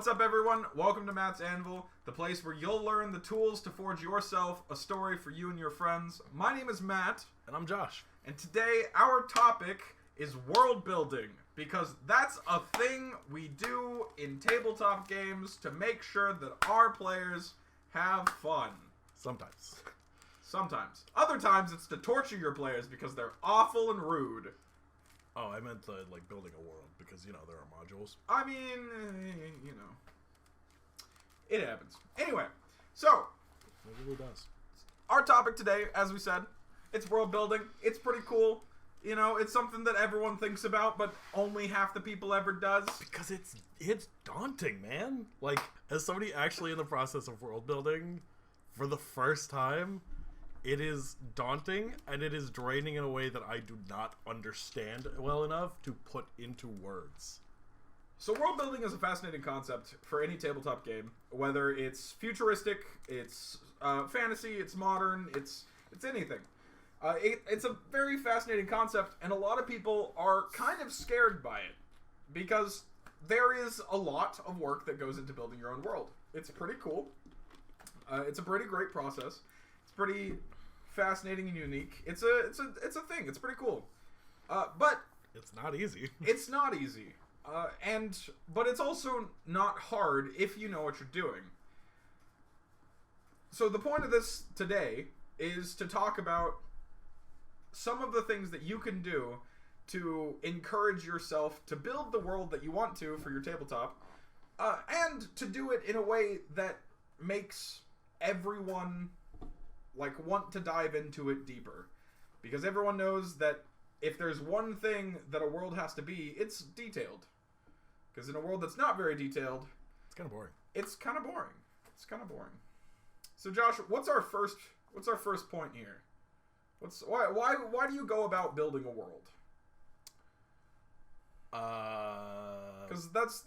What's up, everyone? Welcome to Matt's Anvil, the place where you'll learn the tools to forge yourself a story for you and your friends. My name is Matt. And I'm Josh. And today, our topic is world building, because that's a thing we do in tabletop games to make sure that our players have fun. Sometimes. Sometimes. Other times, it's to torture your players because they're awful and rude. Oh, I meant like building a world, because, you know, there are modules. I mean, you know. It happens. Anyway, so. It really does. Our topic today, as we said, it's world building. It's pretty cool. You know, it's something that everyone thinks about, but only half the people ever does. Because it's daunting, man. Like, as somebody actually in the process of world building for the first time, it is daunting, and it is draining in a way that I do not understand well enough to put into words. So world building is a fascinating concept for any tabletop game, whether it's futuristic, it's fantasy, it's modern, it's anything. It's a very fascinating concept, and a lot of people are kind of scared by it, because there is a lot of work that goes into building your own world. It's pretty cool. It's a pretty great process. It's pretty fascinating and unique. It's a thing. It's pretty cool. But it's not easy. It's not easy. But it's also not hard if you know what you're doing. So the point of this today is to talk about some of the things that you can do to encourage yourself to build the world that you want to for your tabletop, and to do it in a way that makes everyone want to dive into it deeper. Because everyone knows that if there's one thing that a world has to be, it's detailed. Because in a world that's not very detailed, it's kind of boring. It's kind of boring. So Josh, what's our first point here? Why do you go about building a world? Because that's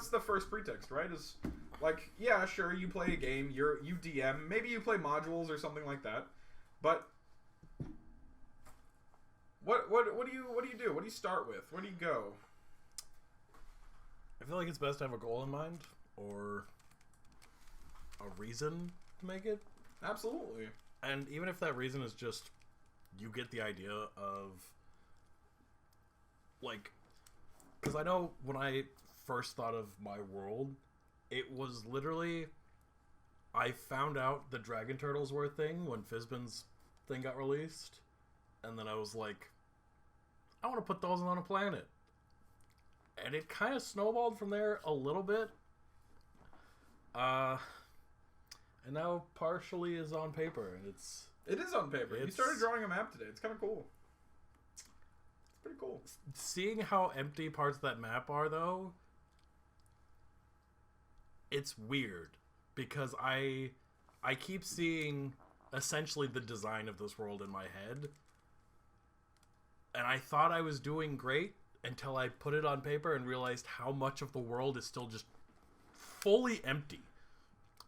the first pretext, right? Is like, yeah, sure, you play a game, you DM, maybe you play modules or something like that, but what do you do? What do you start with? Where do you go? I feel like it's best to have a goal in mind, or a reason to make it. Absolutely. And even if that reason is just you get the idea of, like, because I know when I first thought of my world, it was literally, I found out the Dragon Turtles were a thing when Fizban's thing got released, and then I was like, I want to put those on a planet. And it kind of snowballed from there a little bit. And now partially is on paper, and It is on paper. You started drawing a map today. It's kind of cool. It's pretty cool. Seeing how empty parts of that map are, though, it's weird, because I keep seeing essentially the design of this world in my head, and I thought I was doing great until I put it on paper and realized how much of the world is still just fully empty,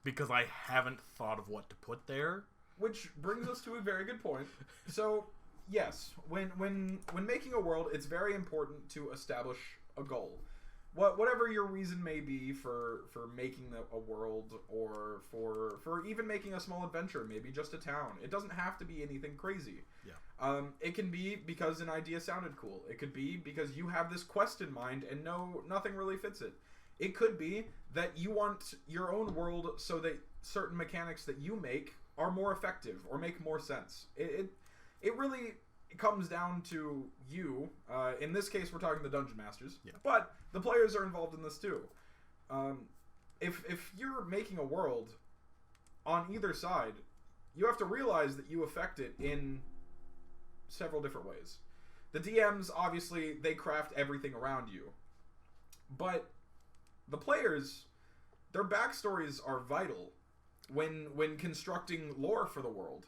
because I haven't thought of what to put there. Which brings us to a very good point. So, yes, when making a world, it's very important to establish a goal. Whatever your reason may be for making a world, or for even making a small adventure, maybe just a town. It doesn't have to be anything crazy. Yeah. It can be because an idea sounded cool. It could be because you have this quest in mind and nothing really fits it. It could be that you want your own world so that certain mechanics that you make are more effective or make more sense. It really comes down to you. In this case, we're talking the Dungeon Masters. Yeah. But the players are involved in this too. If you're making a world, on either side, you have to realize that you affect it in several different ways. The DMs, obviously, they craft everything around you. But the players, their backstories are vital when constructing lore for the world.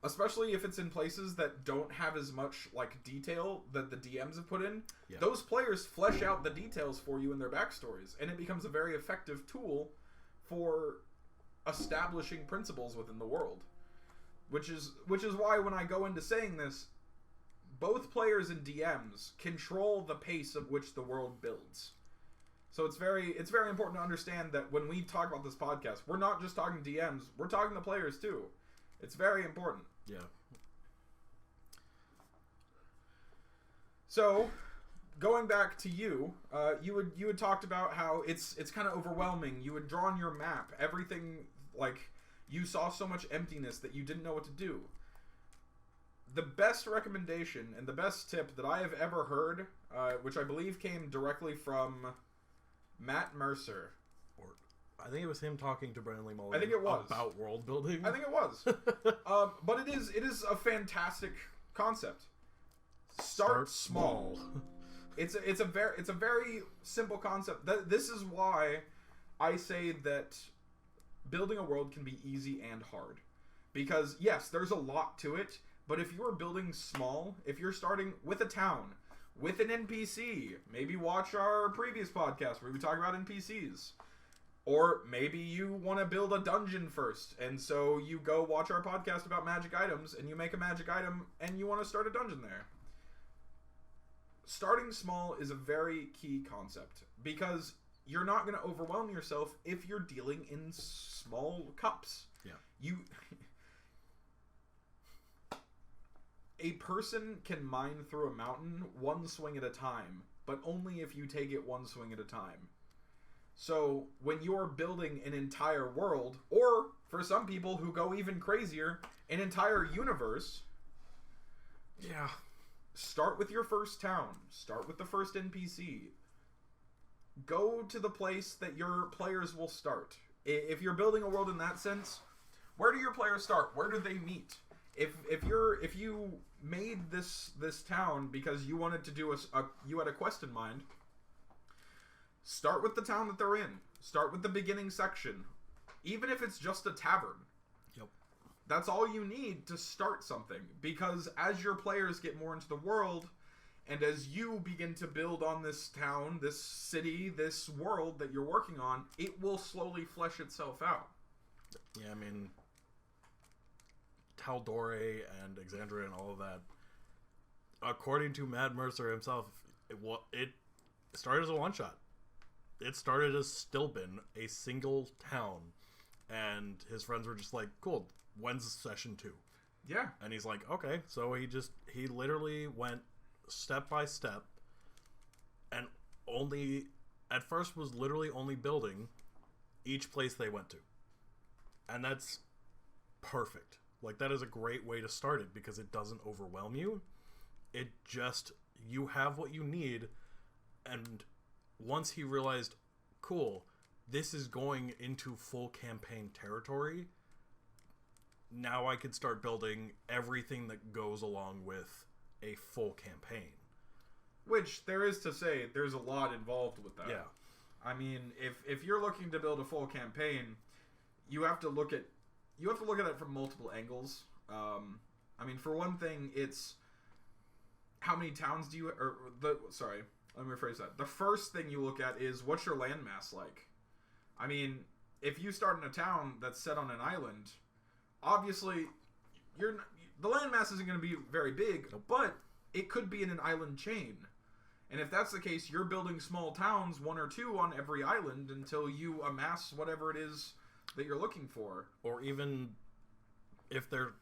Especially if it's in places that don't have as much detail that the DMs have put in. Yeah. Those players flesh out the details for you in their backstories, and it becomes a very effective tool for establishing principles within the world. Which is why when I go into saying this, both players and DMs control the pace of which the world builds. So it's very important to understand that when we talk about this podcast, we're not just talking DMs, we're talking to players too. It's very important. Yeah. So, going back to you, you had talked about how it's kind of overwhelming. You had drawn your map, everything, like, you saw so much emptiness that you didn't know what to do. The best recommendation and the best tip that I have ever heard, which I believe came directly from Matt Mercer. Or I think it was him talking to Brandon Lee Mulligan. I think it was about world building. I think it was. But it is a fantastic concept. Start small. It's a very simple concept. This is why I say that building a world can be easy and hard. Because yes, there's a lot to it, but if you're building small, if you're starting with a town, with an NPC, maybe watch our previous podcast where we talk about NPCs. Or maybe you want to build a dungeon first, and so you go watch our podcast about magic items, and you make a magic item, and you want to start a dungeon there. Starting small is a very key concept, because you're not going to overwhelm yourself if you're dealing in small cups. Yeah. A person can mine through a mountain one swing at a time, but only if you take it one swing at a time. So, when you're building an entire world, or, for some people who go even crazier, an entire universe... Yeah. Start with your first town. Start with the first NPC. Go to the place that your players will start. If you're building a world in that sense, where do your players start? Where do they meet? If you made this town because you wanted to do you had a quest in mind, start with the town that they're in. Start with the beginning section. Even if it's just a tavern. Yep. That's all you need to start something, because as your players get more into the world, and as you begin to build on this town, this city, this world that you're working on, it will slowly flesh itself out. Yeah, I mean, Taldore and Exandria and all of that, according to Matt Mercer himself, it started as a one-shot. It started as Stilbin, a single town, and his friends were just like, cool, when's session 2? Yeah. And he's like, okay. So he literally went step by step, and at first was literally only building each place they went to. And that's perfect. Like, that is a great way to start it, because it doesn't overwhelm you. It just, you have what you need. And once he realized, cool, this is going into full campaign territory, now I could start building everything that goes along with a full campaign. Which, there is to say, there's a lot involved with that. Yeah. I mean, if you're looking to build a full campaign, you have to look at it from multiple angles. I mean, for one thing, it's how many towns do you... Sorry, let me rephrase that. The first thing you look at is, what's your landmass like? I mean, if you start in a town that's set on an island, obviously, the landmass isn't going to be very big, but it could be in an island chain. And if that's the case, you're building small towns, 1 or 2 on every island, until you amass whatever it is that you're looking for. Or even if they're...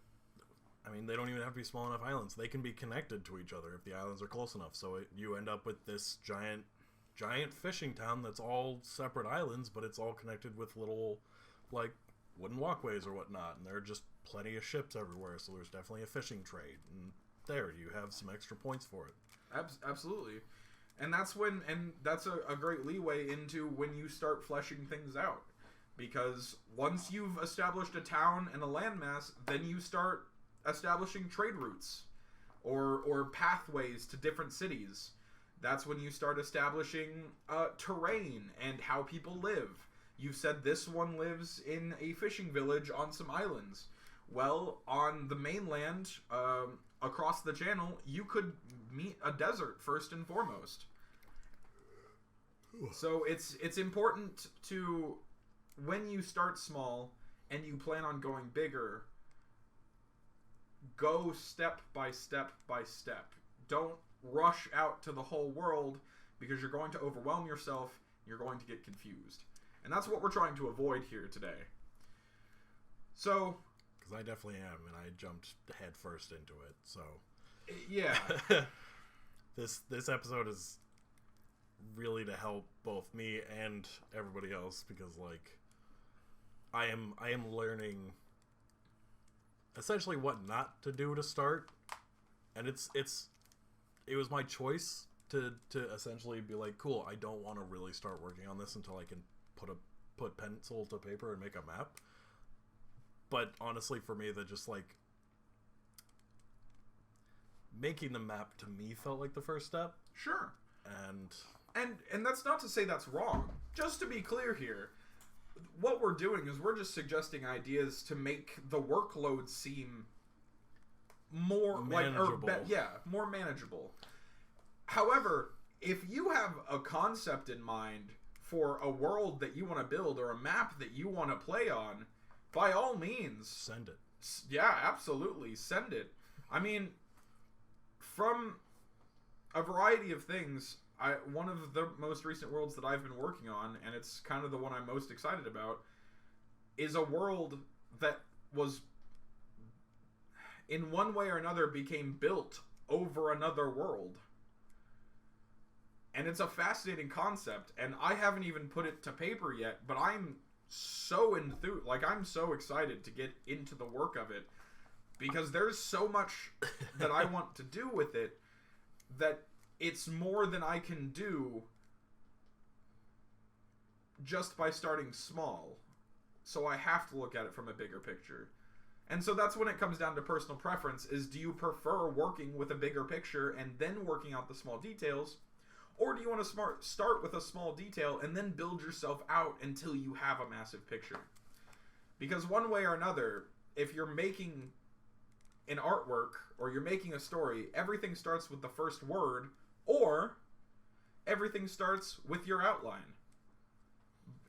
I mean, they don't even have to be small enough islands. They can be connected to each other if the islands are close enough. So you end up with this giant fishing town that's all separate islands, but it's all connected with little, like, wooden walkways or whatnot. And there are just plenty of ships everywhere, so there's definitely a fishing trade. And there, you have some extra points for it. Absolutely. And that's a great leeway into when you start fleshing things out. Because once you've established a town and a landmass, then you start establishing trade routes or pathways to different cities. That's when you start establishing terrain and how people live. You've said this one lives in a fishing village on some islands. Well, on the mainland, across the channel, you could meet a desert first and foremost. So it's important to, when you start small and you plan on going bigger, go step by step by step. Don't rush out to the whole world, because you're going to overwhelm yourself You're going to get confused. And that's what we're trying to avoid here today. So... Because I definitely am, and I jumped head first into it, so... Yeah. This episode is really to help both me and everybody else, because, like, I am learning essentially what not to do to start, and it was my choice to essentially be like, cool, I don't want to really start working on this until I can put pencil to paper and make a map. But honestly, for me, that just, like, making the map to me felt like the first step. Sure. And that's not to say that's wrong. Just to be clear here, what we're doing is we're just suggesting ideas to make the workload seem more manageable. More manageable. However, if you have a concept in mind for a world that you want to build or a map that you want to play on, by all means, send it. Yeah, absolutely, send it. I mean, from a variety of things, one of the most recent worlds that I've been working on, and it's kind of the one I'm most excited about, is a world that was, in one way or another, became built over another world. And it's a fascinating concept, and I haven't even put it to paper yet, but I'm so enthused, like, I'm so excited to get into the work of it, because there's so much that I want to do with it that it's more than I can do just by starting small. So I have to look at it from a bigger picture. And so that's when it comes down to personal preference, is do you prefer working with a bigger picture and then working out the small details? Or do you want to start with a small detail and then build yourself out until you have a massive picture? Because one way or another, if you're making an artwork or you're making a story, everything starts with the first word, or everything starts with your outline.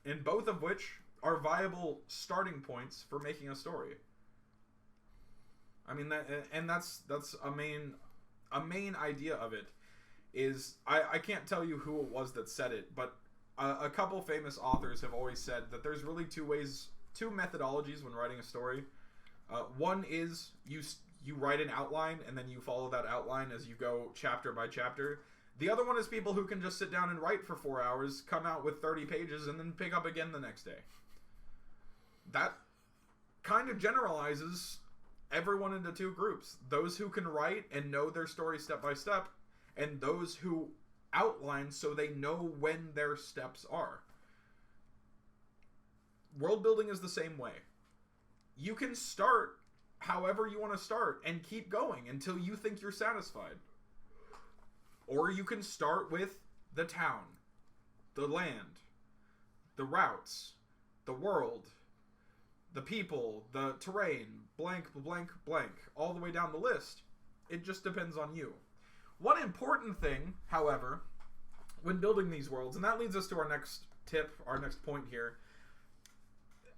And both of which are viable starting points for making a story. I mean, that's a main idea of it. Is I can't tell you who it was that said it, but a couple famous authors have always said that there's really two methodologies when writing a story. One is you write an outline and then you follow that outline as you go chapter by chapter. The other one is people who can just sit down and write for 4 hours, come out with 30 pages, and then pick up again the next day. That kind of generalizes everyone into two groups. Those who can write and know their story step by step, and those who outline so they know when their steps are. World building is the same way. You can start however you want to start and keep going until you think you're satisfied. Or you can start with the town, the land, the routes, the world, the people, the terrain, blank, blank, blank, all the way down the list. It just depends on you. One important thing, however, when building these worlds, and that leads us to our next tip, our next point here,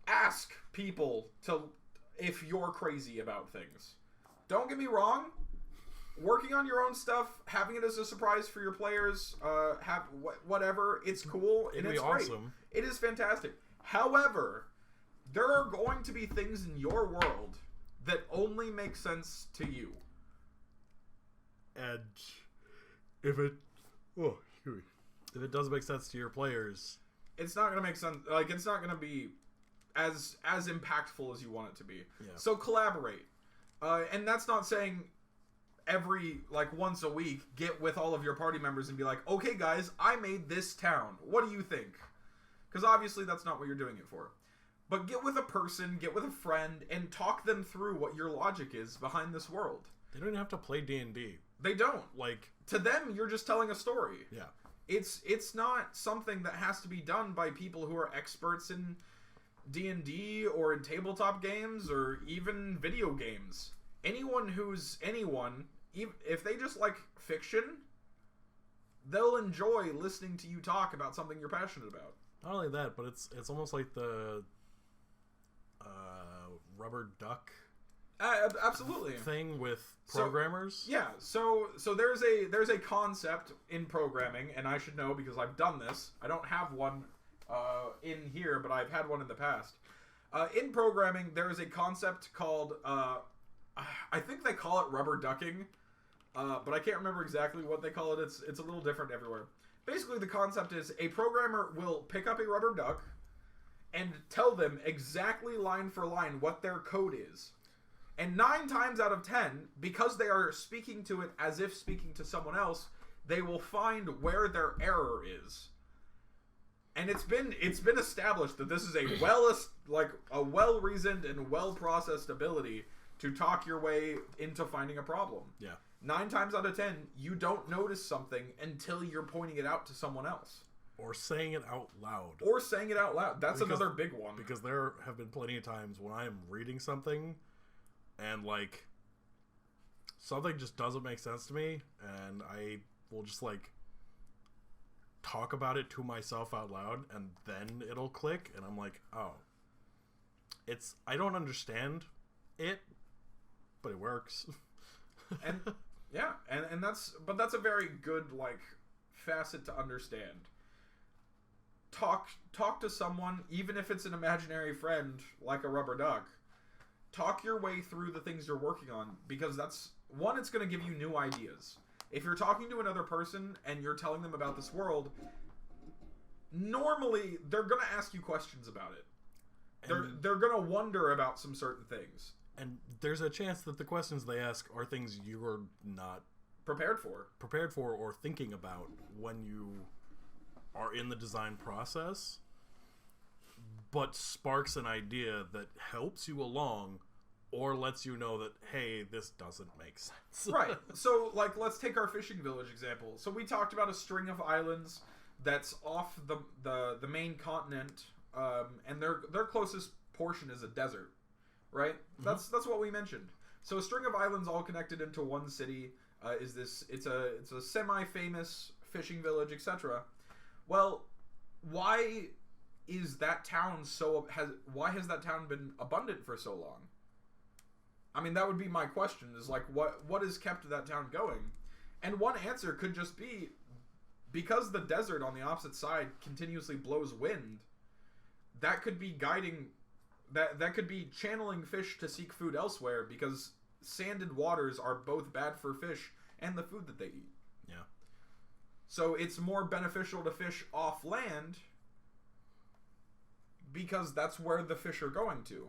ask people if you're crazy about things. Don't get me wrong, working on your own stuff, having it as a surprise for your players, whatever, it's cool, and it's great. Awesome. It is fantastic. However, there are going to be things in your world that only make sense to you. And if it does make sense to your players, it's not going to make sense. Like, it's not going to be as impactful as you want it to be. Yeah. So collaborate. And that's not saying once a week, get with all of your party members and be like, okay, guys, I made this town. What do you think? Because obviously that's not what you're doing it for. But get with a person, get with a friend, and talk them through what your logic is behind this world. They don't have to play D&D. They don't. Like, to them, you're just telling a story. Yeah. It's not something that has to be done by people who are experts in D&D or in tabletop games or even video games. Anyone, if they just like fiction, they'll enjoy listening to you talk about something you're passionate about. Not only that, but it's almost like the rubber duck Absolutely. thing with programmers. So there's a concept in programming, and I should know because I've done this. I don't have one in here, but I've had one in the past. In programming, there is a concept called I think they call it rubber ducking, but I can't remember exactly what they call it. It's a little different everywhere. Basically, the concept is a programmer will pick up a rubber duck and tell them exactly line for line what their code is. And 9 times out of 10, because they are speaking to it as if speaking to someone else, they will find where their error is. And it's been established that this is a well-reasoned and well-processed ability to talk your way into finding a problem. Yeah. 9 times out of 10, you don't notice something until you're pointing it out to someone else. Or saying it out loud. That's another big one. Because there have been plenty of times when I am reading something and, like, something just doesn't make sense to me, and I will just, like, talk about it to myself out loud, and then it'll click, and I'm like, oh. I don't understand it, but it works. And yeah, and that's a very good, like, facet to understand. Talk to someone, even if it's an imaginary friend like a rubber duck. Talk your way through the things you're working on, because that's one, it's going to give you new ideas. If you're talking to another person and you're telling them about this world, normally they're going to ask you questions about it. They're going to wonder about some certain things. And there's a chance that the questions they ask are things you're not prepared for or thinking about when you are in the design process, but sparks an idea that helps you along or lets you know that, hey, this doesn't make sense. Right. So, like, let's take our fishing village example. So we talked about a string of islands that's off the main continent, and their closest portion is a desert. Right? Mm-hmm. That's what we mentioned. So a string of islands all connected into one city it's a semi-famous fishing village, etc. Well, why is that town why has that town been abundant for so long? I mean, that would be my question, is like what has kept that town going? And one answer could just be because the desert on the opposite side continuously blows wind. That could be guiding that could be channeling fish to seek food elsewhere, because sanded waters are both bad for fish and the food that they eat. Yeah. So it's more beneficial to fish off land because that's where the fish are going to.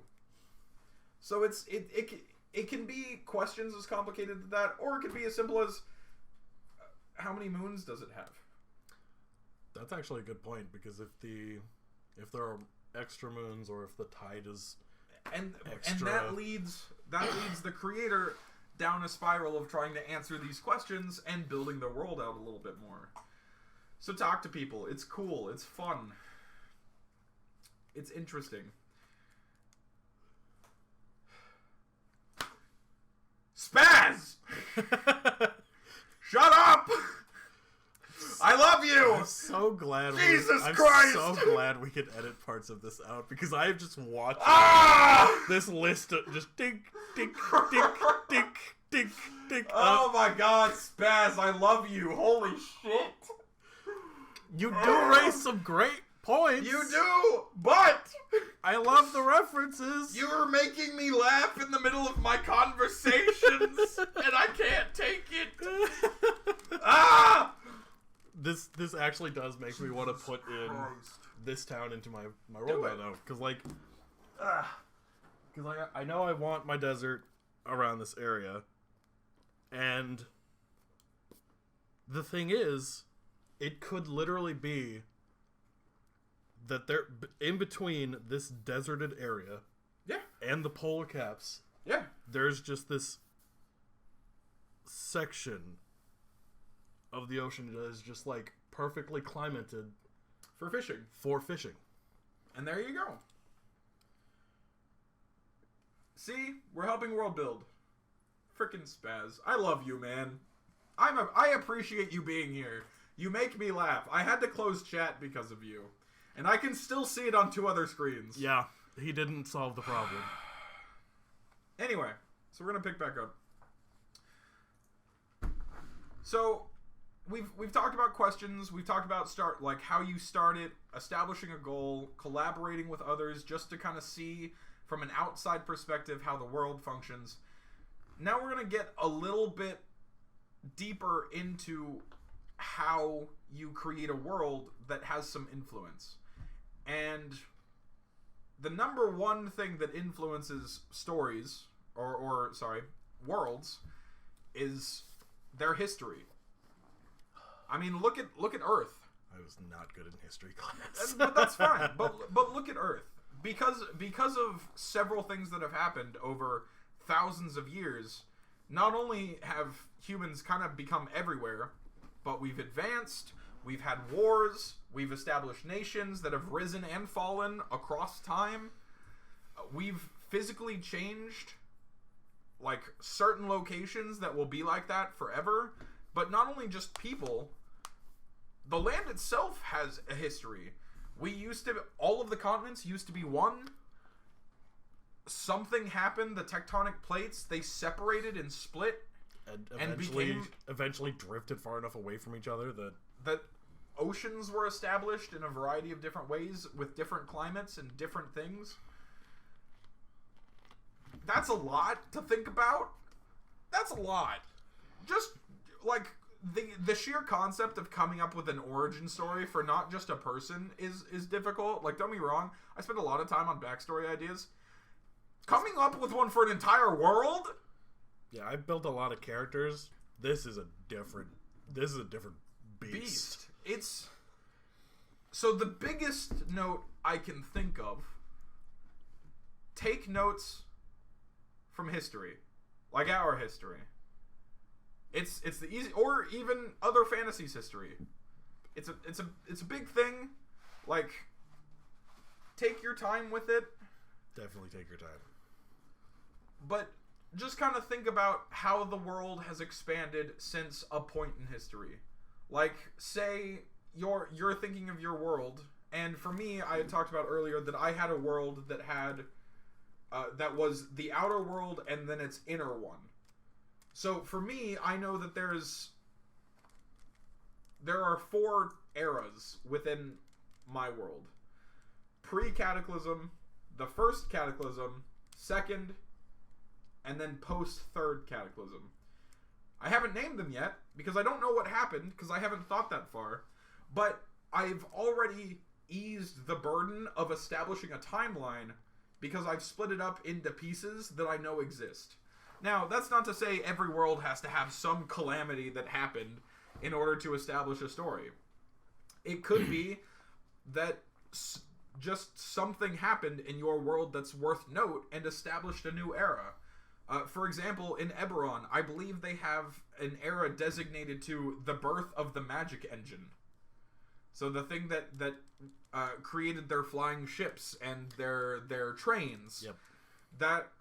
So it can be questions as complicated as that, or it could be as simple as how many moons does it have? That's actually a good point, because if there are extra moons, or if the tide is extra, and that leads the creator down a spiral of trying to answer these questions and building the world out a little bit more. So talk to people. It's cool. It's fun. It's interesting. Spaz! Shut up! I love you! I'm so glad Jesus I'm Christ! so glad we could edit parts of this out, because I have just watched this list of just dink, dink, dink, dink, dink, dink. Oh my god, Spaz, I love you. Holy shit. You do raise some great points. You do, but I love the references. You're making me laugh in the middle of my conversations, and I can't take it. This actually does make me want to put in this town into my roleplay, though, because I know I want my desert around this area, and the thing is, it could literally be that there, in between this deserted area, and the polar caps, there's just this section of the ocean that is just like perfectly climated for fishing. And there you go. See, we're helping world build. Frickin' Spaz, I love you, man. I appreciate you being here. You make me laugh. I had to close chat because of you, and I can still see it on 2 other screens. Yeah, he didn't solve the problem. Anyway, So we're gonna pick back up. So we've talked about questions. We've talked about how you start it, establishing a goal, collaborating with others, just to kind of see from an outside perspective how the world functions. Now we're gonna get a little bit deeper into how you create a world that has some influence. And the number one thing that influences stories, or worlds, is their history. I mean, look at Earth. I was not good in history class. But that's fine. But look at Earth. Because of several things that have happened over thousands of years, not only have humans kind of become everywhere, but we've advanced, we've had wars, we've established nations that have risen and fallen across time. We've physically changed, like, certain locations that will be like that forever. But not only just people, the land itself has a history. All of the continents used to be one. Something happened, the tectonic plates, they separated and split. And eventually drifted far enough away from each other that oceans were established in a variety of different ways with different climates and different things. That's a lot to think about. That's a lot. Just, like, the sheer concept of coming up with an origin story for not just a person is difficult. Like, don't be wrong, I spend a lot of time on backstory ideas. Coming up with one for an entire world? Yeah, I built a lot of characters. This is a different beast. So the biggest note I can think of, take notes from history. Like our history. It's the easy, or even other fantasies history. It's a big thing. Like, take your time with it. Definitely take your time. But just kind of think about how the world has expanded since a point in history. Like, say you're thinking of your world, and for me, I had talked about earlier that I had a world that had that was the outer world and then its inner one. So for me, I know that there are 4 eras within my world: pre-cataclysm, the first cataclysm, second, and then post-third cataclysm. I haven't named them yet because I don't know what happened, because I haven't thought that far. But I've already eased the burden of establishing a timeline because I've split it up into pieces that I know exist. Now, that's not to say every world has to have some calamity that happened in order to establish a story. It could be that just something happened in your world that's worth note and established a new era. For example, in Eberron, I believe they have an era designated to the birth of the magic engine. So the thing that created their flying ships and their trains. Yep. That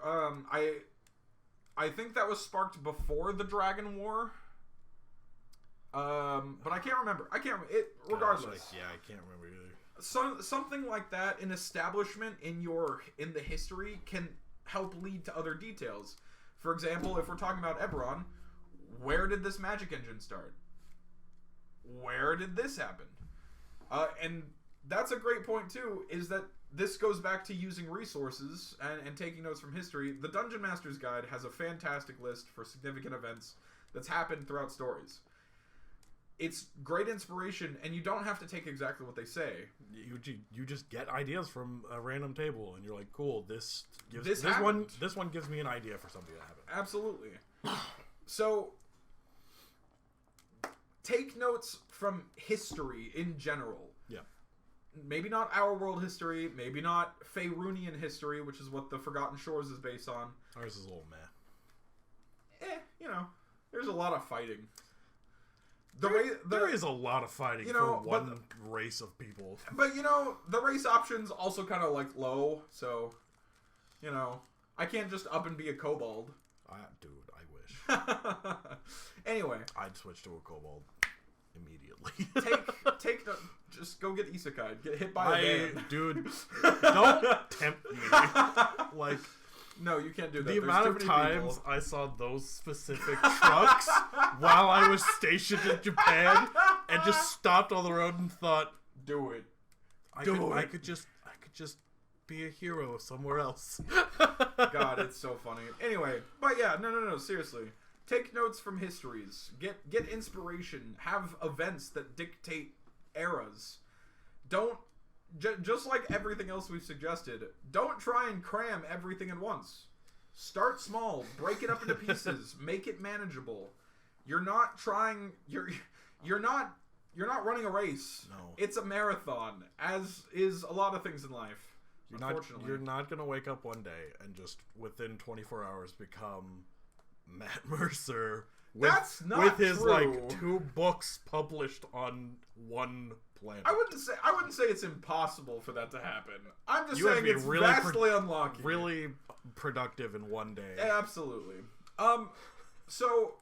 I think that was sparked before the Dragon War. But I can't remember. Regardless. I can't remember either. Something like that, an establishment in the history can help lead to other details. For example, if we're talking about Eberron, where did this magic engine start? Where did this happen? And that's a great point too, is that this goes back to using resources and taking notes from history. The Dungeon Master's Guide has a fantastic list for significant events that's happened throughout stories. It's great inspiration, and you don't have to take exactly what they say. You just get ideas from a random table, and you're like, cool, this one gives me an idea for something that happened. Absolutely. So, take notes from history in general. Yeah. Maybe not our world history, maybe not Faerunian history, which is what the Forgotten Shores is based on. Ours is a little meh. There's a lot of fighting. There is a lot of fighting for one race of people. But, the race option's also kind of, like, low, so, I can't just up and be a kobold. Dude, I wish. Anyway. I'd switch to a kobold immediately. Just go get isekai. Get hit by a van. Dude, don't tempt me. Like, No, you can't do that. The There's amount too of many times people. I saw those specific trucks while I was stationed in Japan and just stopped on the road and thought, Do it. I Do it. could just be a hero somewhere else. God, it's so funny. Anyway, but yeah, no, seriously. Take notes from histories. Get inspiration. Have events that dictate eras. Don't, just like everything else we've suggested, don't try and cram everything at once. Start small. Break it up into pieces. Make it manageable. You're not trying... You're not running a race. No. It's a marathon, as is a lot of things in life. You're not going to wake up one day and just within 24 hours become Matt Mercer That's not with his true. like 2 books published on one planet. I wouldn't say it's impossible for that to happen. I'm just You would saying be it's really vastly unlucky. Really productive in one day. Absolutely. So,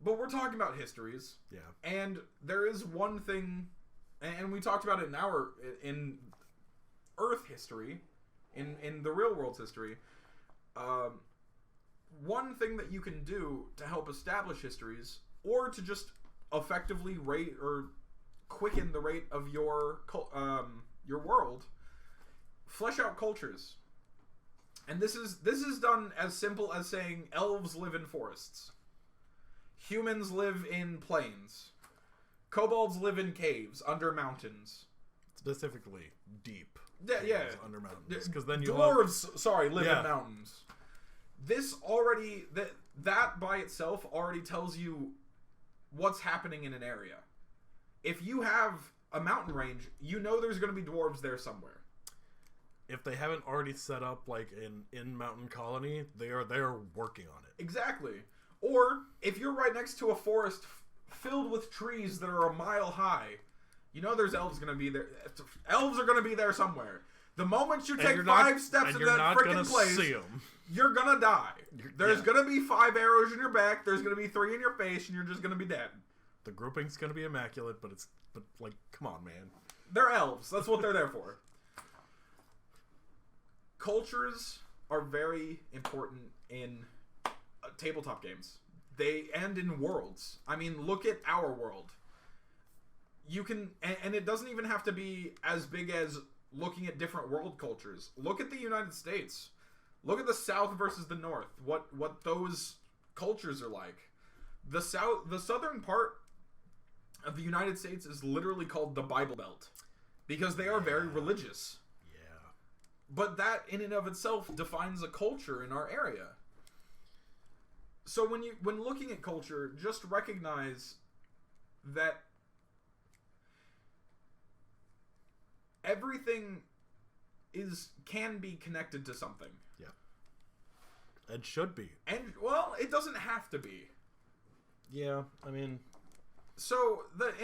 but we're talking about histories. Yeah. And there is one thing, and we talked about it in Earth history, in the real world's history. One thing that you can do to help establish histories, or to just effectively rate or quicken the rate of your world, flesh out cultures. And this is done as simple as saying elves live in forests, humans live in plains, kobolds live in caves under mountains, Specifically deep. Yeah. Under mountains, because then you dwarves live Yeah. in mountains. This already that by itself already tells you what's happening in an area. If you have a mountain range, you know there's going to be dwarves there somewhere. If they haven't already set up like in Mountain Colony, they are working on it. Exactly. Or if you're right next to a forest filled with trees that are a mile high, you know there's elves going to be there. Elves are going to be there somewhere. The moment you take 5 steps in that freaking place, you're going to die. There's going to be 5 arrows in your back, there's going to be 3 in your face, and you're just going to be dead. The grouping's going to be immaculate, but like, come on, man. They're elves. That's what they're there for. Cultures are very important in tabletop games. And in worlds. I mean, look at our world. You can, and it doesn't even have to be as big as looking at different world cultures. Look at the United States. Look at the South versus the North. What those cultures are like. The southern part of the United States is literally called the Bible Belt because they are very religious. Yeah. But that in and of itself defines a culture in our area. So when looking at culture, just recognize that everything can be connected to something. Yeah. It should be. And well, it doesn't have to be. Yeah, I mean, so that's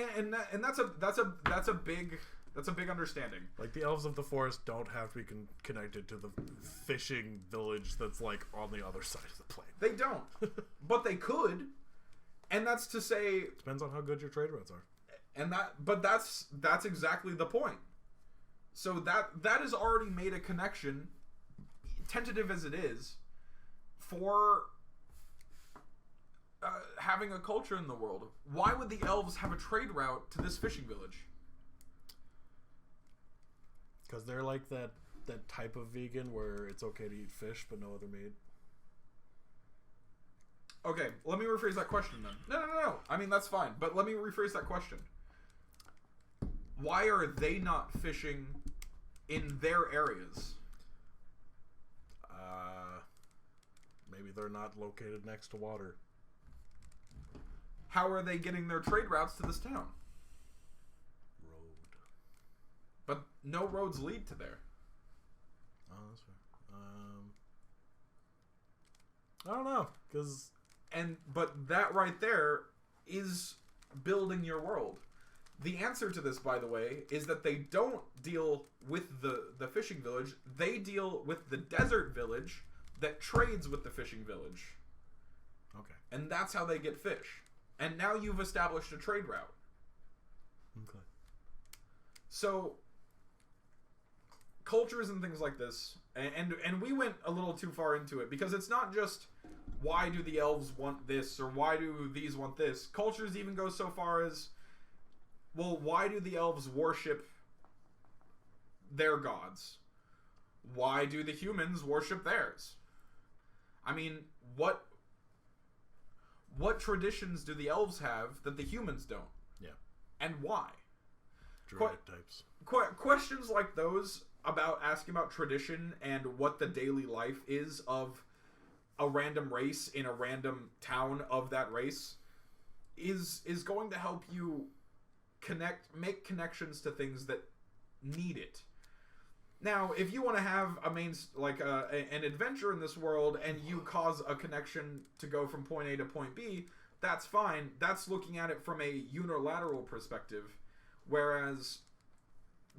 a big understanding. Like the elves of the forest don't have to be connected to the fishing village that's like on the other side of the plane. They don't, but they could, and that's to say depends on how good your trade routes are. And that's exactly the point. So that has already made a connection, tentative as it is, for having a culture in the world. Why would the elves have a trade route to this fishing village? Because they're like that type of vegan where it's okay to eat fish but no other meat. Okay, let me rephrase that question then. No. I mean, that's fine, but let me rephrase that question. Why are they not fishing in their areas? Maybe they're not located next to water. How are they getting their trade routes to this town? Road. But no roads lead to there. Oh, that's fair. I don't know, but that right there is building your world. The answer to this, by the way, is that they don't deal with the fishing village. They deal with the desert village that trades with the fishing village. Okay. And that's how they get fish. And now you've established a trade route. Okay. So, cultures and things like this, and we went a little too far into it, because it's not just why do the elves want this or why do these want this. Cultures even go so far as, well, why do the elves worship their gods? Why do the humans worship theirs? I mean, what traditions do the elves have that the humans don't? Yeah. And why? Druidic types. Questions like those about asking about tradition and what the daily life is of a random race in a random town of that race is going to help you make connections to things that need it. Now, if you want to have an adventure in this world and you cause a connection to go from point A to point B, that's fine. That's looking at it from a unilateral perspective. Whereas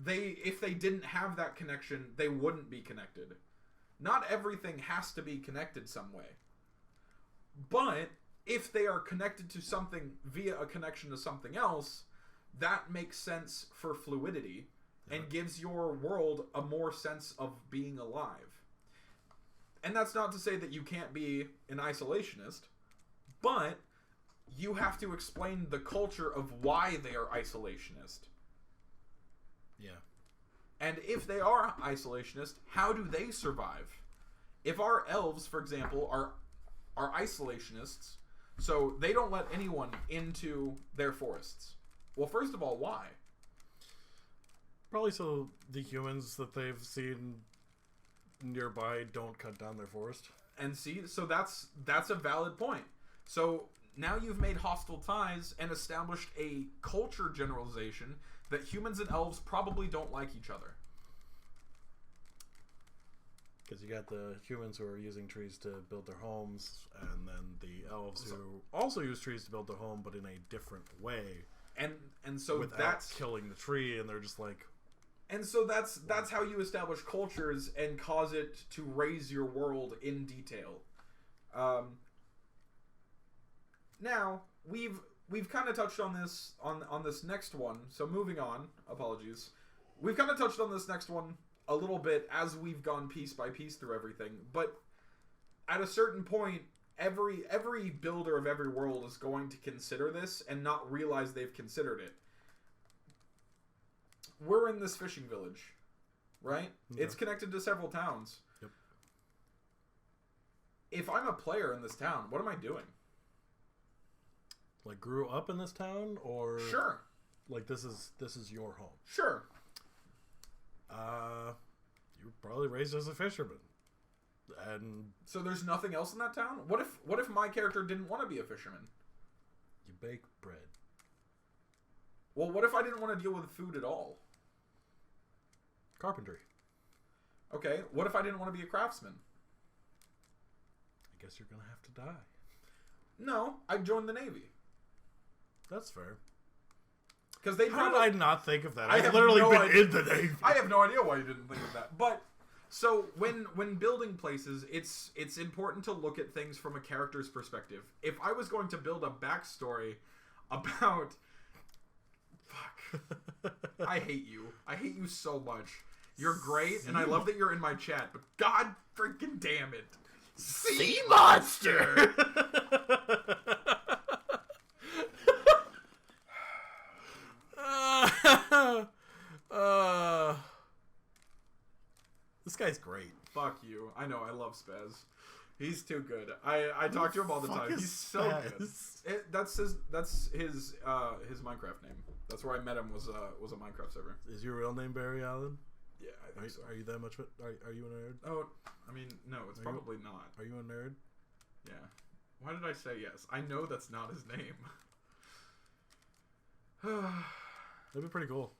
if they didn't have that connection, they wouldn't be connected. Not everything has to be connected some way. But if they are connected to something via a connection to something else, that makes sense for fluidity. And gives your world a more sense of being alive. And that's not to say that you can't be an isolationist, but you have to explain the culture of why they are isolationist. Yeah. And if they are isolationist, how do they survive? If our elves, for example, are isolationists, so they don't let anyone into their forests. Well, first of all, why? Probably so the humans that they've seen nearby don't cut down their forest. And see, so that's a valid point. So now you've made hostile ties and established a culture generalization that humans and elves probably don't like each other. Because you got the humans who are using trees to build their homes, and then the elves who also use trees to build their home, but in a different way. And so without that's killing the tree, and they're just like. And so that's how you establish cultures and cause it to raise your world in detail. Now we've kind of touched on this on this next one. So moving on, apologies. We've kind of touched on this next one a little bit as we've gone piece by piece through everything. But at a certain point, every builder of every world is going to consider this and not realize they've considered it. We're in this fishing village, right? Okay. It's connected to several towns. Yep. If I'm a player in this town, what am I doing? Like, grew up in this town, or sure, like this is your home. Sure. You were probably raised as a fisherman, and so there's nothing else in that town. What if my character didn't want to be a fisherman? You bake bread. Well, what if I didn't want to deal with food at all? Carpentry. Okay, what if I didn't want to be a craftsman? I guess you're gonna have to die. No, I'd join the Navy. That's fair. Because they How did I not think of that? I've literally no been idea. in the Navy. I have no idea why you didn't think of that. But so when building places, it's important to look at things from a character's perspective. If I was going to build a backstory about fuck, I hate you. I hate you so much. You're great, and I love that you're in my chat. But god freaking damn it, sea monster. This guy's great. Fuck you. I know. I love Spaz. He's too good. I talk to him all the time. He's so good. That's his Minecraft name. That's where I met him. Was a Minecraft server. Is your real name Barry Allen? Yeah, I think so. Are you that much? Are you a nerd? Oh, I mean, no. It's probably not. Are you a nerd? Yeah. Why did I say yes? I know that's not his name. That'd be pretty cool.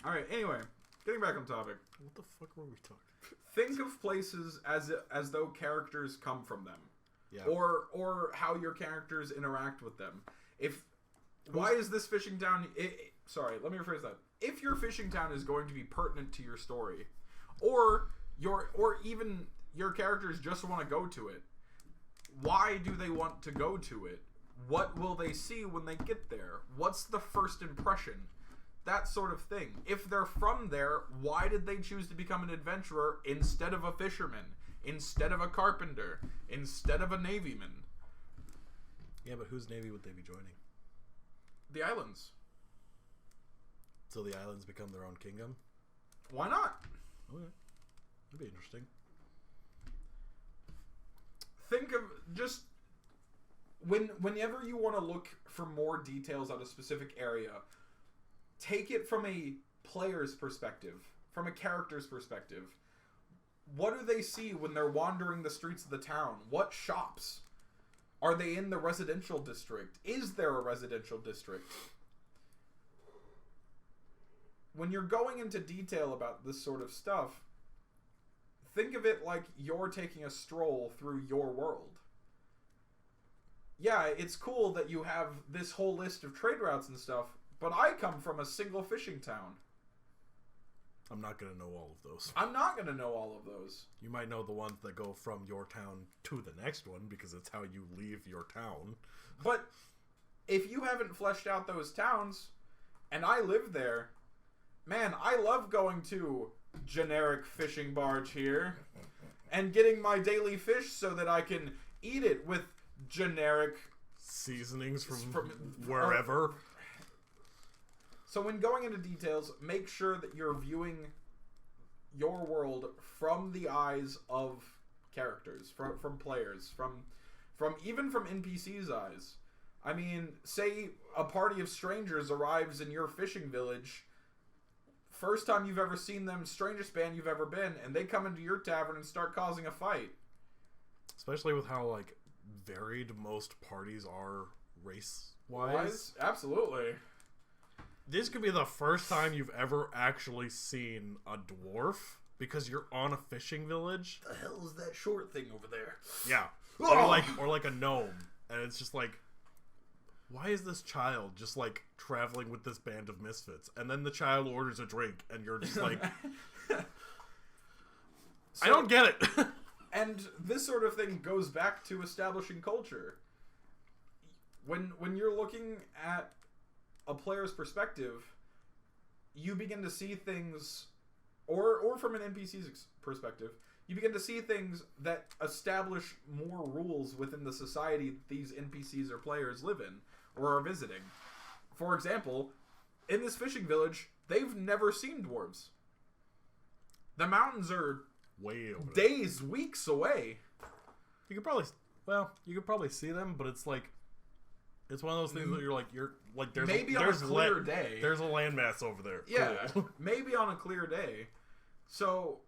All right. Anyway, getting back on topic. What the fuck were we talking? Think of places as though characters come from them, yeah. Or how your characters interact with them. Why is this fishing town? Sorry, let me rephrase that. If your fishing town is going to be pertinent to your story, or even your characters just want to go to it, why do they want to go to it? What will they see when they get there? What's the first impression? that sort of thing. If they're from there, why did they choose to become an adventurer instead of a fisherman, instead of a carpenter, instead of a navyman? Yeah, but whose navy would they be joining? The islands. So the islands become their own kingdom? Why not? Okay. That'd be interesting. Think of just whenever you want to look for more details on a specific area, take it from a player's perspective, from a character's perspective. What do they see when they're wandering the streets of the town? What shops? Are they in the residential district? Is there a residential district? When you're going into detail about this sort of stuff, think of it like you're taking a stroll through your world. Yeah, it's cool that you have this whole list of trade routes and stuff, but I come from a single fishing town. I'm not going to know all of those. I'm not going to know all of those. You might know the ones that go from your town to the next one, because it's how you leave your town. But if you haven't fleshed out those towns, and I live there, man, I love going to generic fishing barge here and getting my daily fish so that I can eat it with generic seasonings from wherever. So when going into details, make sure that you're viewing your world from the eyes of characters, from players, from even from NPCs' eyes. I mean, say a party of strangers arrives in your fishing village. First time you've ever seen them, strangest band you've ever been, and they come into your tavern and start causing a fight. Especially with how, like, varied most parties are race-wise. Absolutely. This could be the first time you've ever actually seen a dwarf, because you're on a fishing village. The hell is that short thing over there? Yeah. Or like a gnome. And it's just like, why is this child just, like, traveling with this band of misfits? And then the child orders a drink, and you're just like, I don't get it. And this sort of thing goes back to establishing culture. When you're looking at a player's perspective, you begin to see things, or from an NPC's perspective, you begin to see things that establish more rules within the society that these NPCs or players live in or are visiting. For example, in this fishing village, they've never seen dwarves. The mountains are way over days, weeks away. You could probably see them, but it's like, it's one of those things that you're like there's maybe on a clear day. There's a landmass over there. Yeah, cool. Maybe on a clear day. So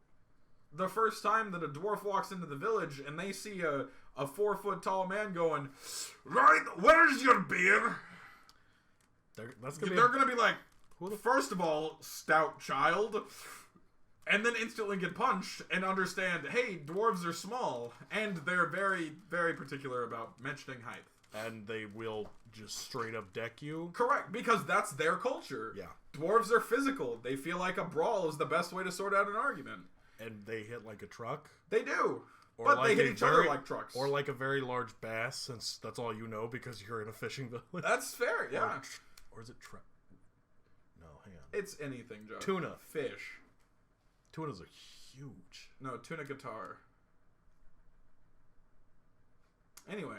the first time that a dwarf walks into the village and they see a 4-foot tall man going, right, where's your beer? They're gonna be like, first of all, stout child, and then instantly get punched and understand, hey, dwarves are small, and they're very, very particular about mentioning height. And they will just straight up deck you. Correct, because that's their culture. Yeah. Dwarves are physical. They feel like a brawl is the best way to sort out an argument. And they hit like a truck. They do. Or but like they hit each other like trucks. Or like a very large bass, since that's all you know because you're in a fishing village. That's fair, yeah. Or is it No, hang on. It's anything, Joe. Tuna. Fish. Tunas are huge. No, tuna guitar. Anyway.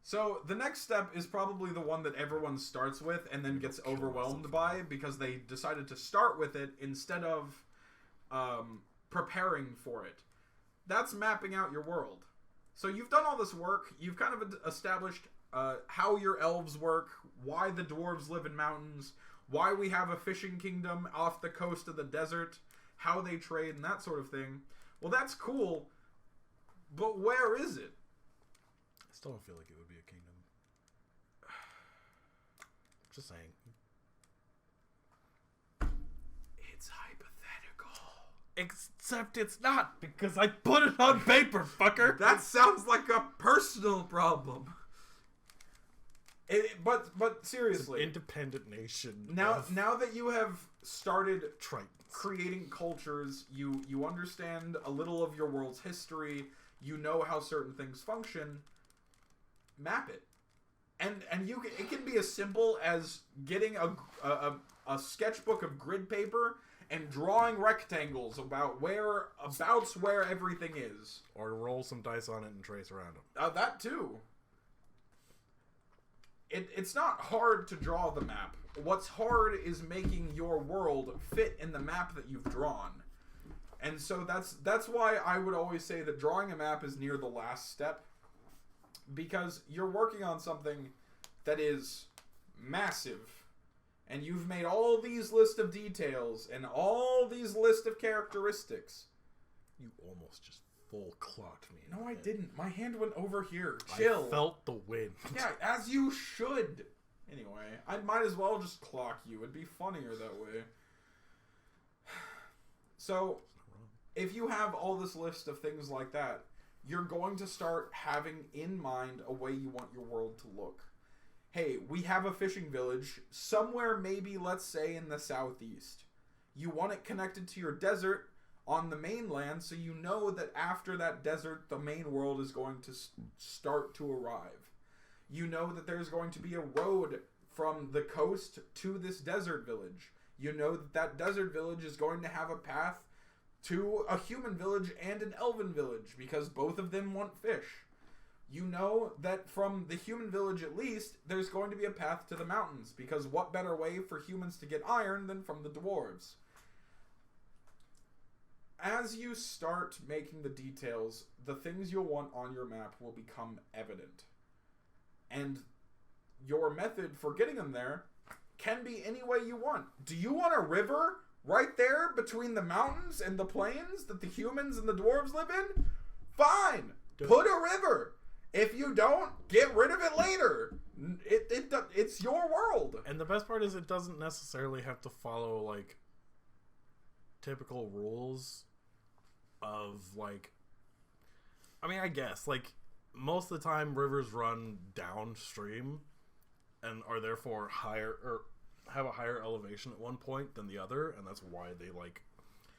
So, the next step is probably the one that everyone starts with and then gets overwhelmed by because they decided to start with it instead of preparing for it. That's mapping out your world. So you've done all this work. You've kind of established how your elves work, why the dwarves live in mountains, why we have a fishing kingdom off the coast of the desert, how they trade, and that sort of thing. Well, that's cool, but where is it? I still don't feel like it would be a kingdom. Just saying. It's hypothetical. Except it's not, because I put it on paper, fucker. That sounds like a personal problem. But seriously, it's an independent nation. Now that you have started Tritons. Creating cultures, you understand a little of your world's history. You know how certain things function. Map it. And it can be as simple as getting a sketchbook of grid paper and drawing rectangles about where everything is. Or roll some dice on it and trace around them. That too. It's not hard to draw the map. What's hard is making your world fit in the map that you've drawn. And so that's why I would always say that drawing a map is near the last step. Because you're working on something that is massive. And you've made all these list of details and all these list of characteristics. You almost just full clocked me. No, I didn't. My hand went over here. Chill. I felt the wind. Yeah, as you should. Anyway, I might as well just clock you. It'd be funnier that way. So, if you have all this list of things like that, you're going to start having in mind a way you want your world to look. Hey, we have a fishing village somewhere, maybe, let's say, in the southeast. You want it connected to your desert on the mainland, so you know that after that desert, the main world is going to start to arrive. You know that there's going to be a road from the coast to this desert village. You know that that desert village is going to have a path to a human village and an elven village, because both of them want fish. You know that from the human village, at least, there's going to be a path to the mountains, because what better way for humans to get iron than from the dwarves? As you start making the details, the things you'll want on your map will become evident. And your method for getting them there can be any way you want. Do you want a river right there between the mountains and the plains that the humans and the dwarves live in? Fine! Put a river! If you don't, get rid of it later. It's your world. And the best part is it doesn't necessarily have to follow, like, typical rules of, like... I mean, I guess, like, most of the time rivers run downstream and are therefore higher, or have a higher elevation at one point than the other, and that's why they, like,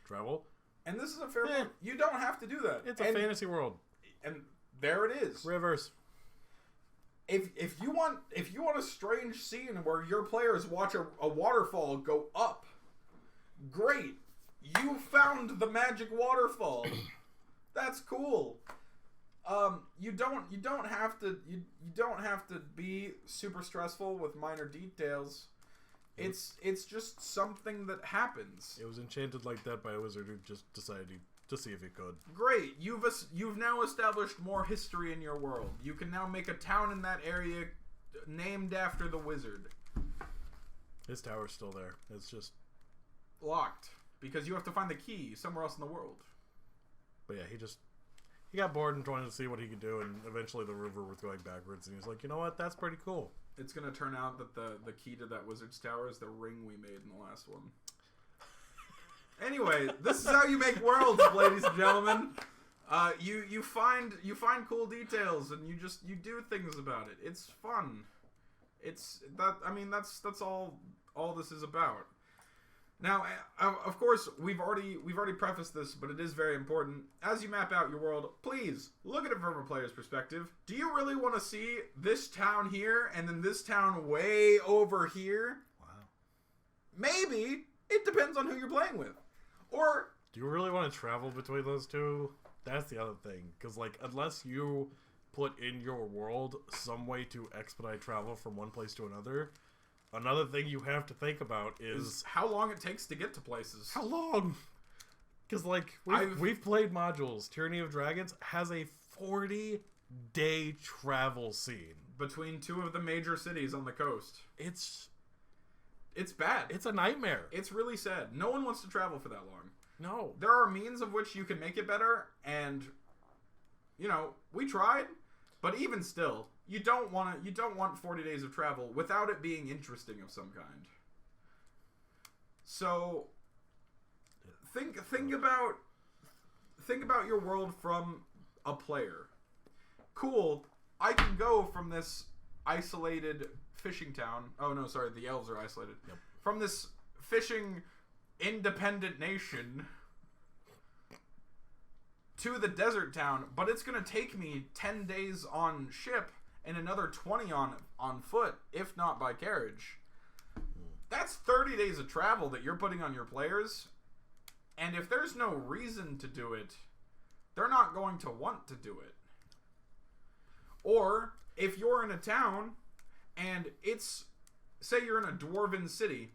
travel. And this is a fair point. You don't have to do that. It's a fantasy world. And... there it is. Rivers. If you want a strange scene where your players watch a waterfall go up, great. You found the magic waterfall. That's cool. You don't have to be super stressful with minor details. It's just something that happens. It was enchanted like that by a wizard who just decided to see if he could. Great. You've now established more history in your world. You can now make a town in that area named after the wizard. His tower's still there. It's just locked because you have to find the key somewhere else in the world. But yeah, he got bored and wanted to see what he could do, and eventually the river was going backwards, and he's like, you know what? That's pretty cool. It's going to turn out that the key to that wizard's tower is the ring we made in the last one. Anyway, this is how you make worlds, ladies and gentlemen. You find cool details and you do things about it. It's fun. That's all this is about. Now, of course, we've already prefaced this, but it is very important. As you map out your world, please look at it from a player's perspective. Do you really want to see this town here and then this town way over here? Wow. Maybe. It depends on who you're playing with. Or do you really want to travel between those two? That's the other thing. Because, like, unless you put in your world some way to expedite travel from one place to another thing you have to think about is how long it takes to get to places. How long? Because, like, we've played modules. Tyranny of Dragons has a 40-day travel scene. Between two of the major cities on the coast. It's bad. It's a nightmare. It's really sad. No one wants to travel for that long. No. There are means of which you can make it better, and we tried, but even still, you don't want 40 days of travel without it being interesting of some kind. So think about your world from a player. Cool. I can go from this isolated fishing town. Oh no, sorry, the elves are isolated. Yep. From this fishing independent nation to the desert town, but it's going to take me 10 days on ship and another 20 on foot, if not by carriage. That's 30 days of travel that you're putting on your players, and if there's no reason to do it, they're not going to want to do it. Or, if you're in a town, and say you're in a dwarven city,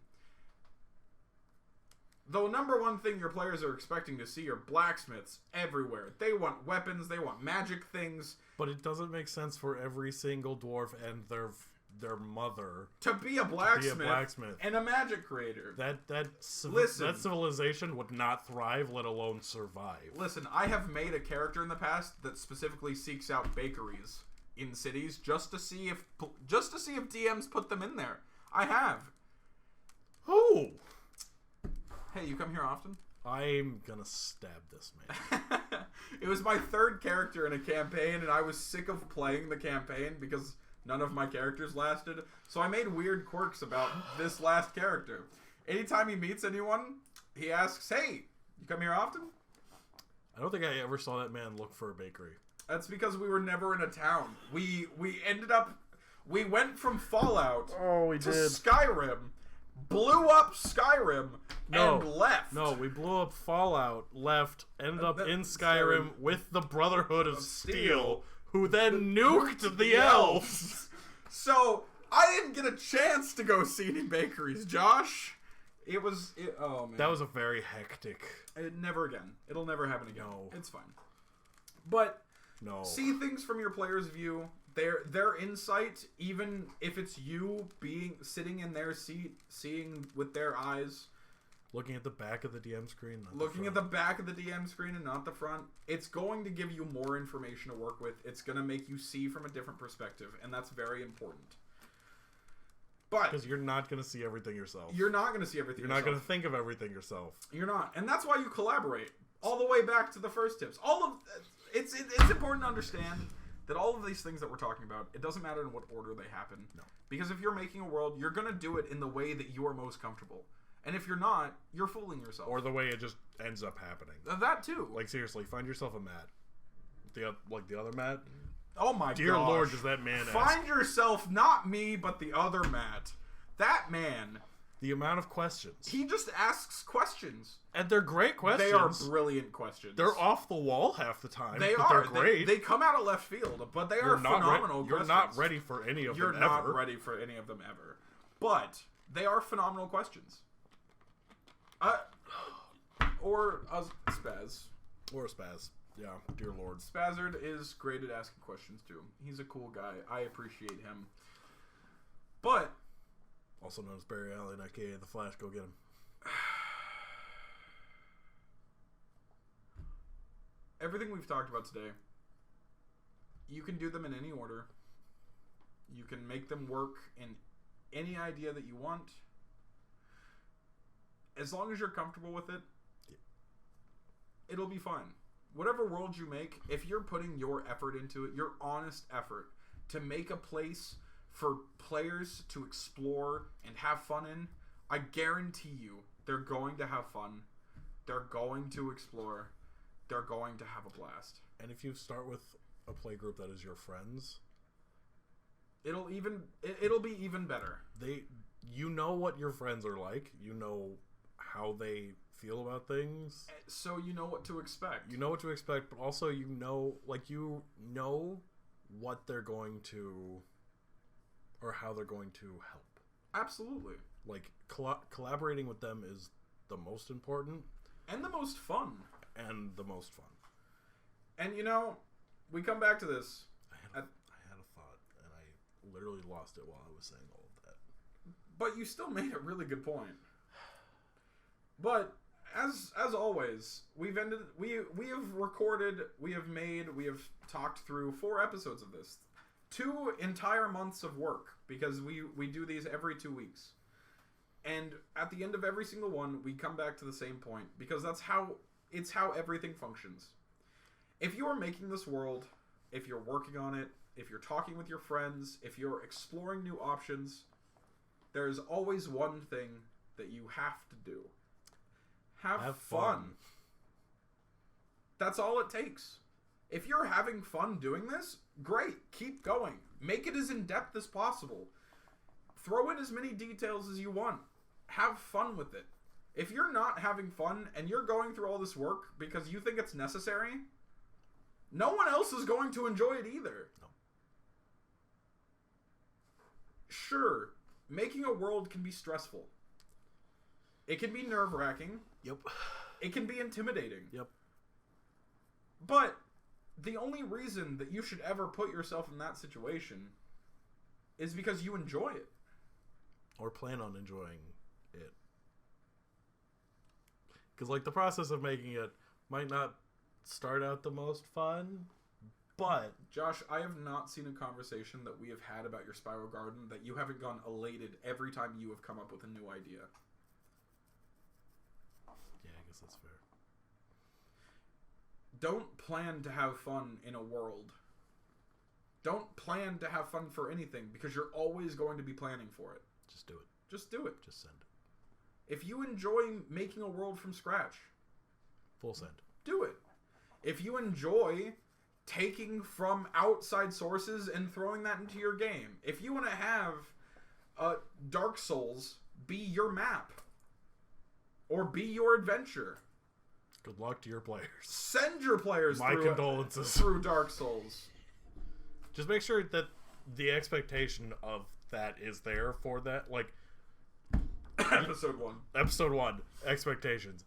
the number one thing your players are expecting to see are blacksmiths everywhere. They want weapons, they want magic things. But it doesn't make sense for every single dwarf and their mother to be a blacksmith and a magic creator. That civilization would not thrive, let alone survive. Listen, I have made a character in the past that specifically seeks out bakeries in cities just to see if DMs put them in there. I have. Oh. Hey, you come here often? I'm gonna stab this man. It was my third character in a campaign, and I was sick of playing the campaign because none of my characters lasted. So I made weird quirks about this last character. Anytime he meets anyone, he asks, "Hey, you come here often?" I don't think I ever saw that man look for a bakery. That's because we were never in a town. We went from Fallout to Skyrim, blew up Skyrim, and left. No, we blew up Fallout, left, ended up in Skyrim with the Brotherhood of Steel, who then nuked the elves. So, I didn't get a chance to go see any bakeries, Josh. Oh man. That was a very hectic. Never again. It'll never happen again. No. It's fine. But, no. See things from your player's view. Their insight, even if it's you sitting in their seat, seeing with their eyes, looking at the back of the DM screen, looking at the back of the DM screen and not the front, it's going to give you more information to work with. It's going to make you see from a different perspective, and that's very important. But because you're not going to see everything yourself. You're not going to see everything yourself. You're not going to think of everything yourself. You're not. And that's why you collaborate. All the way back to the first tips. It's important to understand that all of these things that we're talking about, it doesn't matter in what order they happen. No. Because if you're making a world, you're going to do it in the way that you are most comfortable. And if you're not, you're fooling yourself. Or the way it just ends up happening. That too. Like, seriously, find yourself a Matt. The other Matt. Oh my god. Dear Lord, does that man Find yourself, not me, but the other Matt. That man. The amount of questions. He just asks questions. And they're great questions. They are brilliant questions. They're off the wall half the time. They are. They're great. They come out of left field, but they are phenomenal questions. You're not ready for any of them ever. You're not ready for any of them ever. But they are phenomenal questions. Or a Spaz. Or a Spaz. Yeah, dear Lord. Spazzard is great at asking questions, too. He's a cool guy. I appreciate him. But also known as Barry Allen, aka The Flash. Go get him. Everything we've talked about today, you can do them in any order. You can make them work in any idea that you want. As long as you're comfortable with it, it'll be fine. Whatever world you make, if you're putting your effort into it, your honest effort to make a place for players to explore and have fun in, I guarantee you they're going to have fun. They're going to explore. They're going to have a blast. And if you start with a play group that is your friends, it'll be even better. You know what your friends are like. You know how they feel about things. So you know what to expect. You know what to expect, but also you know what they're going to, or how they're going to help. Absolutely. Like, collaborating with them is the most important. And the most fun. And we come back to this. I had a thought, and I literally lost it while I was saying all of that. But you still made a really good point. But as always, we have recorded, we have talked through 4 episodes of this. 2 entire months of work, because we do these every 2 weeks. And at the end of every single one, we come back to the same point, because it's how everything functions. If you are making this world, if you're working on it, if you're talking with your friends, if you're exploring new options, there's always one thing that you have to do. Have fun. That's all it takes. If you're having fun doing this, great. Keep going. Make it as in-depth as possible. Throw in as many details as you want. Have fun with it. If you're not having fun and you're going through all this work because you think it's necessary, no one else is going to enjoy it either. No. Sure, making a world can be stressful. It can be nerve-wracking. Yep. It can be intimidating. Yep. But the only reason that you should ever put yourself in that situation is because you enjoy it. Or plan on enjoying it. Because, like, the process of making it might not start out the most fun, but... Josh, I have not seen a conversation that we have had about your spiral garden that you haven't gone elated every time you have come up with a new idea. Yeah, I guess that's fair. Don't plan to have fun in a world. Don't plan to have fun for anything because you're always going to be planning for it. Just do it. Just do it. Just send it. If you enjoy making a world from scratch, full send. Do it. If you enjoy taking from outside sources and throwing that into your game, if you want to have Dark Souls be your map or be your adventure, good luck to your players. Send your players My condolences. Through Dark Souls. Just make sure that the expectation of that is there for that. Like, Episode 1. Episode 1. Expectations.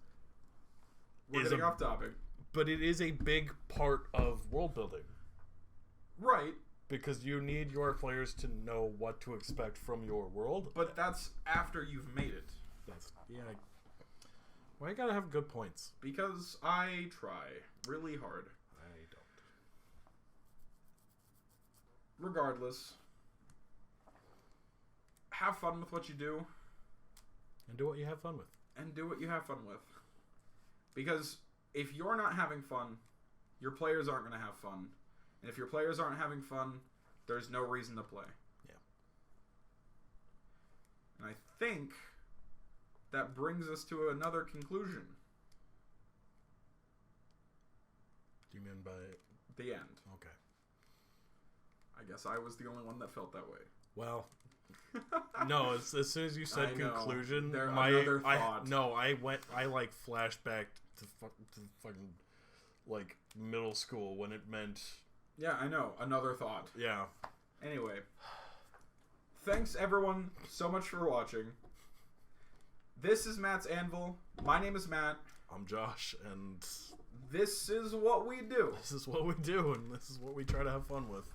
We're getting off topic. But it is a big part of world building. Right. Because you need your players to know what to expect from your world. But that's after you've made it. Yeah. Well, I gotta have good points. Because I try really hard. I don't. Regardless, have fun with what you do. And do what you have fun with. And do what you have fun with. Because if you're not having fun, your players aren't going to have fun. And if your players aren't having fun, there's no reason to play. Yeah. And I think that brings us to another conclusion. Do you mean by... The end. Okay. I guess I was the only one that felt that way. Well... No, as soon as you said conclusion, another thought. I like flashback to fucking like middle school when it meant. Yeah, I know. Another thought. Yeah. Anyway, thanks everyone so much for watching. This is Matt's Anvil. My name is Matt. I'm Josh, and this is what we do. This is what we do, and this is what we try to have fun with.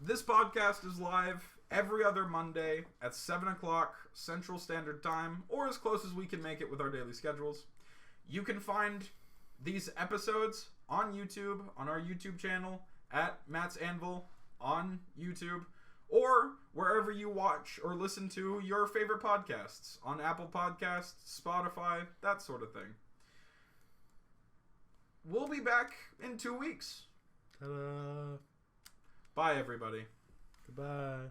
This podcast is live every other Monday at 7 o'clock Central Standard Time, or as close as we can make it with our daily schedules. You can find these episodes on YouTube, on our YouTube channel, at Matt's Anvil on YouTube, or wherever you watch or listen to your favorite podcasts, on Apple Podcasts, Spotify, that sort of thing. We'll be back in 2 weeks. Ta-da! Bye, everybody. Goodbye.